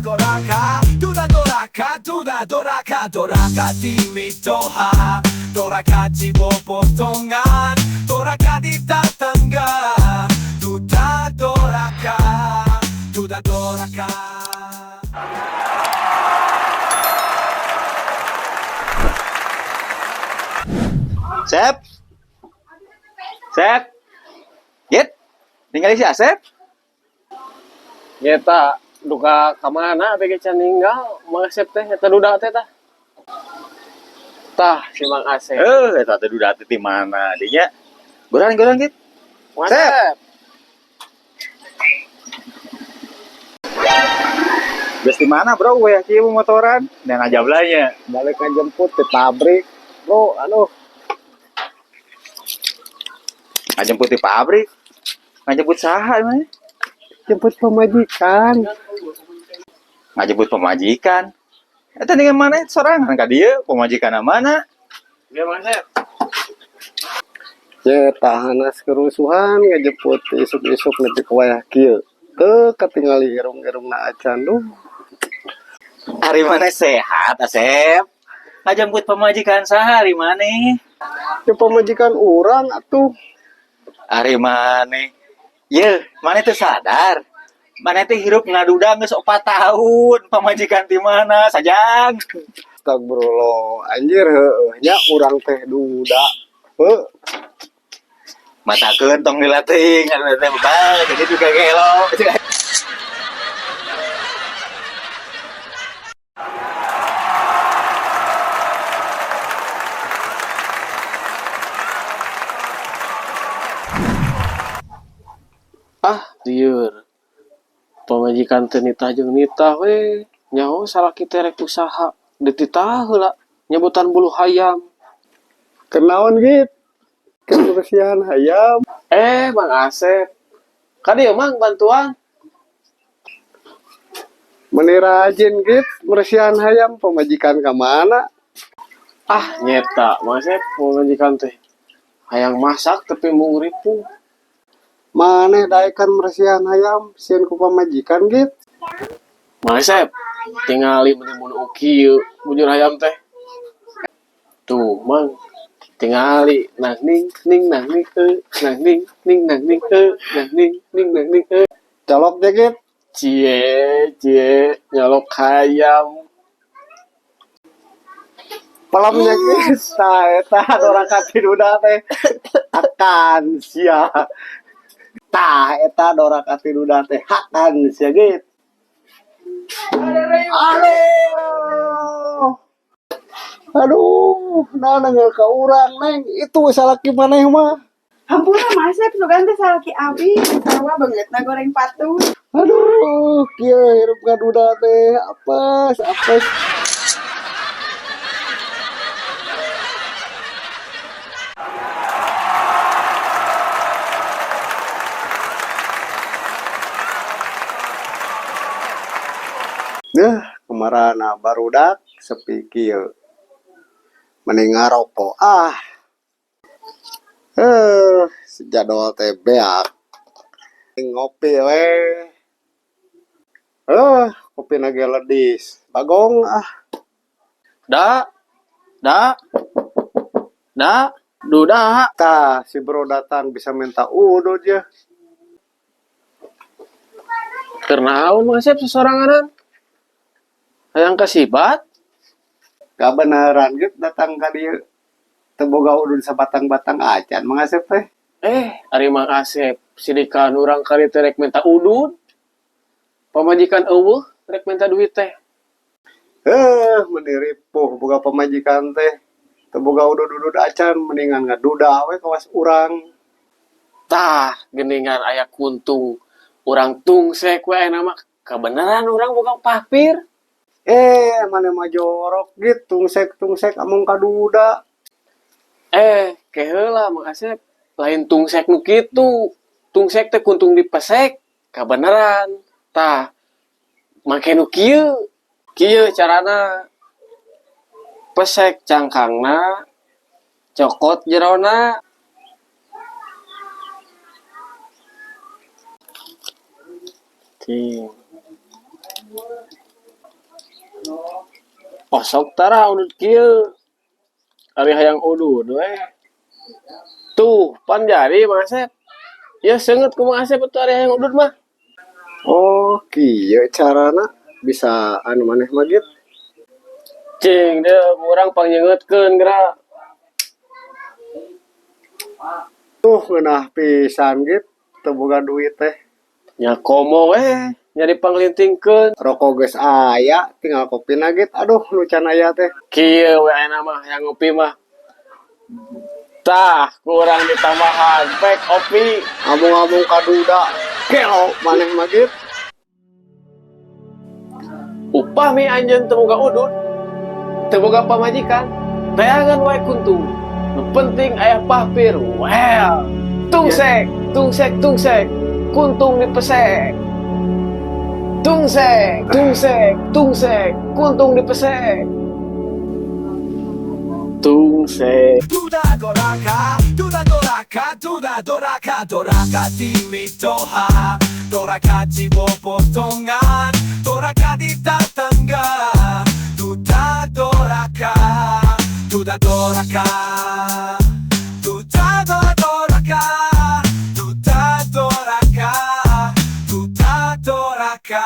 doraka, duda doraka, duda doraka, doraka di mitoha, doraka di potongan, doraka di tatangga, duda doraka, duda doraka. Sep, Sep, Git, tinggal si Asep. Eta duka kamana bege can ninggal Mang Asep teh eta duda teh tah. Tah si Mang Asep. Eta teh duda teh di mana dinya? Gorang Git. Mang Asep. Asep. Geus di mana, Bro? We kieu motoran. Dan ngajablanya. Balik ngajemput di pabrik. Bro, aduh. Ngajemput di pabrik. Ngajemput saha emang? Jemput pemajikan. Ngajemput pemajikan. Eta dengan mana sorangan ka dieu? Pemajikan mana? Dia Mang Asep. Ya tahanas kerusuhan ngajemput isuk-isuk nepi ka wayah kieu. Teu katingali irung-irungna acan duh. Hari mana sehat, Asep? Ngajemput pemajikan saha hari mana? Ya pemajikan urang atuh. Ari maneh. Ye, maneh teh sadar. Maneh teh hirup ngaduda geus 4 tahun. Pamajikan ti mana, Sajang? Astagfirullah, anjir heueuh nya urang teh duda. Heuh. Matakeun tong dilatih, anu teh bal, jadi juga gelo. Lieur. Pamajikan teh nitah jeung nitah we. Nyaho salaki teh rek usaha. Dititah heula nyebutan bulu hayam. Kenaon git? Kebersihan hayam. Mang Asep. Ka dieu Mang bantuan. Meni rajin git bersihan hayam pamajikan ka mana? Nyeta Mang Asep pamajikan teh. Hayang masak tapi mung ripuh. Maneh daekan bersihan hayam sieun ku pamajikan git. Mang Asep, tingali mun ukieu bujur hayam teh. Tuh, Mang. Tingali nah ning nah ning nah ning nah ning nah ning. Colok deh git. Cie nyolok hayam. Pelamnya git eta orang kaki duda teh akan sia. Tah eta dorak ati duda teh hakan sia git. Aduh, naon ngeul ka urang neng, itu salaki maneh mah. Hampura Mang Asep sugan teh salaki abi, sarua beungeutna goreng patung. Aduh, kieu hirup ngaduda teh apes. Kemarana barudak sepi kieu. Mending ngarokok. Sejadol teh beak. Ngopi we. Kopi nage ledis. Bagong Da. Duda. Tah, si bro datang bisa minta udut ya. Kernaon Mang Asep sesoranganan? Hayang kasibat? Kabeneran gitu datang ka dieu. Teu boga udun sabatang-batang acan Mang Asep teh. Ari Mang Asep, sidikan urang kali teh rek minta udun. Pamajikan eueuh rek minta duit teh. Meni ripuh boga pamajikan teh. Teu boga udud-udud acan mendingan ngaduda we kawas urang. Tah, geuningan aya kuntung. Urang tungsek we ayeuna mah. Kabeneran urang boga pahpir. Mana mah jorok gitu, tungsek among kaduda. Keheula Mang Asep, lain tungsek nu kitu. Tungsek teh kuntung dipesek, kabeneran. Tah, make nu kieu. Kieu carana. Pesek cangkangna, cokot jerona. sok tara udut kieu. Ari hayang udud we. Tuh, pan jari Mang Asep. Ya seungeut ku Mang Asep atuh ari hayang udud mah. Oh, kieu carana bisa anu maneh mah gitu. Cing, deh urang pangnyeungeutkeun geura. Tuh ngeunah pisan gitu teu boga duit teh. Nya komo we nyari panglintingkeun. Rokok geus aya, tinggal kopina gitu. Aduh nu can aya teh. Kieu we ayeuna mah yang ngopi mah. Tah, kurang ditambahan pek opi. Ngomong-ngomong kaduda. Kelo maneh mah gitu. Upah mi anjeun teu boga udud, teu boga pamajikan, teangan wae kuntung. Nu penting aya pahpir. Well, tungsek, tungsek, tungsek, kuntung dipesek. Tungsek, tungsek, tungsek, kuntung dipesek. Tungsek. Duda doraka, duda doraka, duda doraka, doraka timitoha, doraka cibopotongan, doraka di tetangga. Duda doraka, duda doraka, duda doraka, duda doraka, duda doraka.